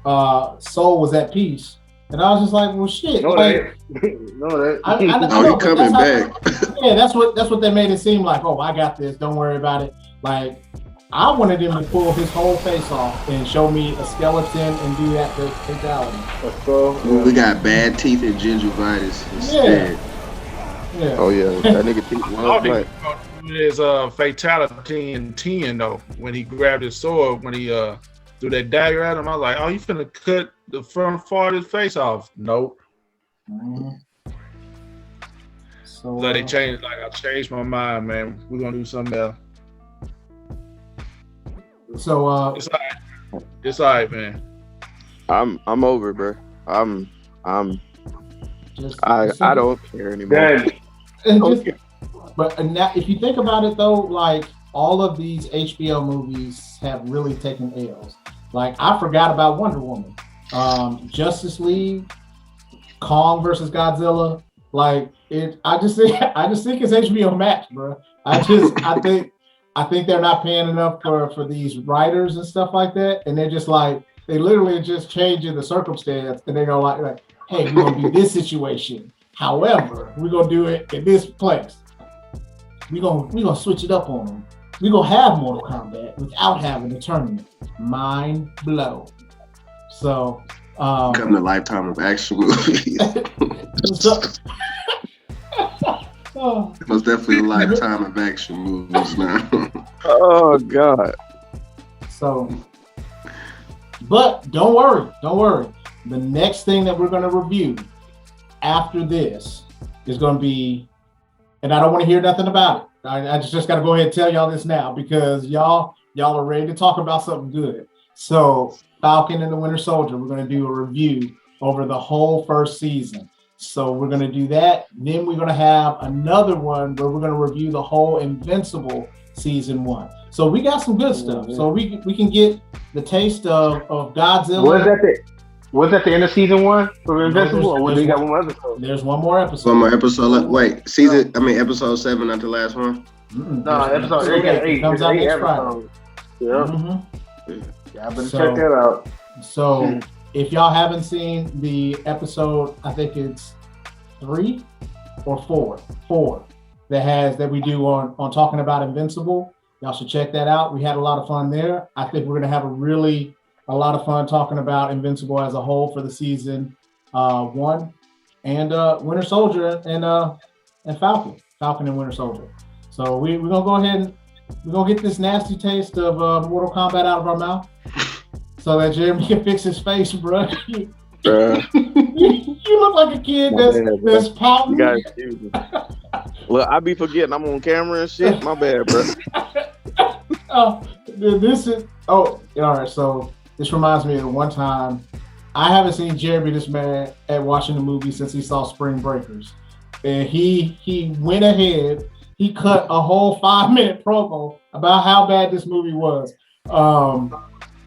soul was at peace. And I was just like, well, shit. No, he coming back. Yeah, that's what they made it seem like. Oh, I got this. Don't worry about it. Like, I wanted him to pull his whole face off and show me a skeleton and do that to fatality. We got bad teeth and gingivitis instead. Yeah. Oh yeah, that nigga teeth was black. His fatality in 10 though, when he grabbed his sword, when he threw that dagger at him, I was like, oh, you finna cut the front part of his face off. Nope. So I changed my mind, man. We're gonna do something else. So it's all right, man. I'm over, bro. I don't care anymore. But now, if you think about it, though, like all of these HBO movies have really taken L's. Like I forgot about Wonder Woman, Justice League, Kong versus Godzilla. Like it, I just think it's HBO Max, bro. I think they're not paying enough for these writers and stuff like that, and they're just like they literally just changing the circumstance, and they go like, hey, we're gonna do this situation. However, we're gonna do it in this place. We're gonna switch it up on them. We're gonna have Mortal Kombat without having a tournament. Mind blow. So come to Lifetime of action movies. Most definitely a Lifetime of action movies now. Oh God. So But don't worry. The next thing that we're going to review after this is going to be, and I don't want to hear nothing about it. I just got to go ahead and tell y'all this now because y'all are ready to talk about something good. So Falcon and the Winter Soldier, we're going to do a review over the whole first season. So we're going to do that. Then we're going to have another one where we're going to review the whole Invincible season 1. So we got some good stuff. So we can get the taste of Godzilla. Was that the end of season 1 for Invincible, or was we got one more episode? There's one more episode. One more episode. Wait, episode 7, not the last one. No, episode 8 comes out next Friday. Yeah. Mm-hmm. Yeah, I better check that out. So if y'all haven't seen the episode, I think it's 3 or 4 that we do on talking about Invincible. Y'all should check that out. We had a lot of fun there. I think we're gonna have a lot of fun talking about Invincible as a whole for the season 1, and Winter Soldier and Falcon and Winter Soldier. So we're gonna go ahead and we're gonna get this nasty taste of Mortal Kombat out of our mouth, so that Jeremy can fix his face, bro. You look like a kid that's pouting. You excuse me. Well, I be forgetting I'm on camera and shit. My bad, bro. All right. So this reminds me of one time. I haven't seen Jeremy this mad at watching the movie since he saw Spring Breakers, and he went ahead. He cut a whole 5-minute promo about how bad this movie was. Oh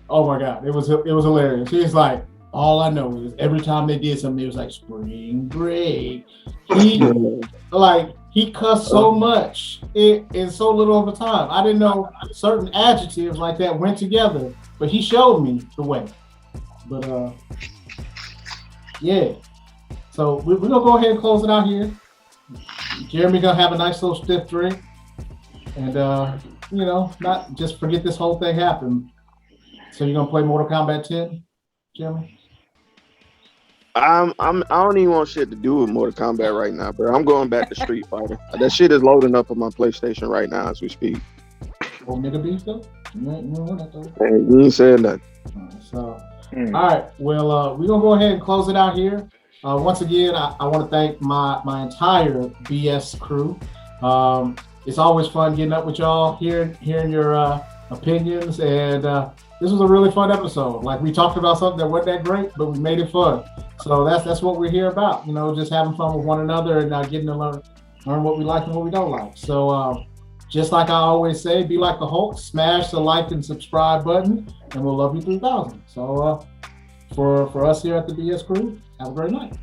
my God, it was hilarious. He's like, all I know is every time they did something, it was like Spring Break. He cussed so much in so little of a time. I didn't know certain adjectives like that went together, but he showed me the way. But yeah. So we're gonna go ahead and close it out here. Jeremy gonna have a nice little stiff drink, and not just forget this whole thing happened. So you're gonna play Mortal Kombat 10, Jeremy? I don't even want shit to do with Mortal Kombat right now, bro. I'm going back to Street Fighter. That shit is loading up on my PlayStation right now as we speak. Oh, nigga beef though? You ain't saying that. All right. Well, we're gonna go ahead and close it out here. Once again, I want to thank my entire BS crew. It's always fun getting up with y'all, hearing your opinions, and this was a really fun episode. Like, we talked about something that wasn't that great, but we made it fun. So that's what we're here about. Just having fun with one another and getting to learn what we like and what we don't like. So just like I always say, be like the Hulk, smash the like and subscribe button, and we'll love you 3,000. So for us here at the BS crew, have a great night.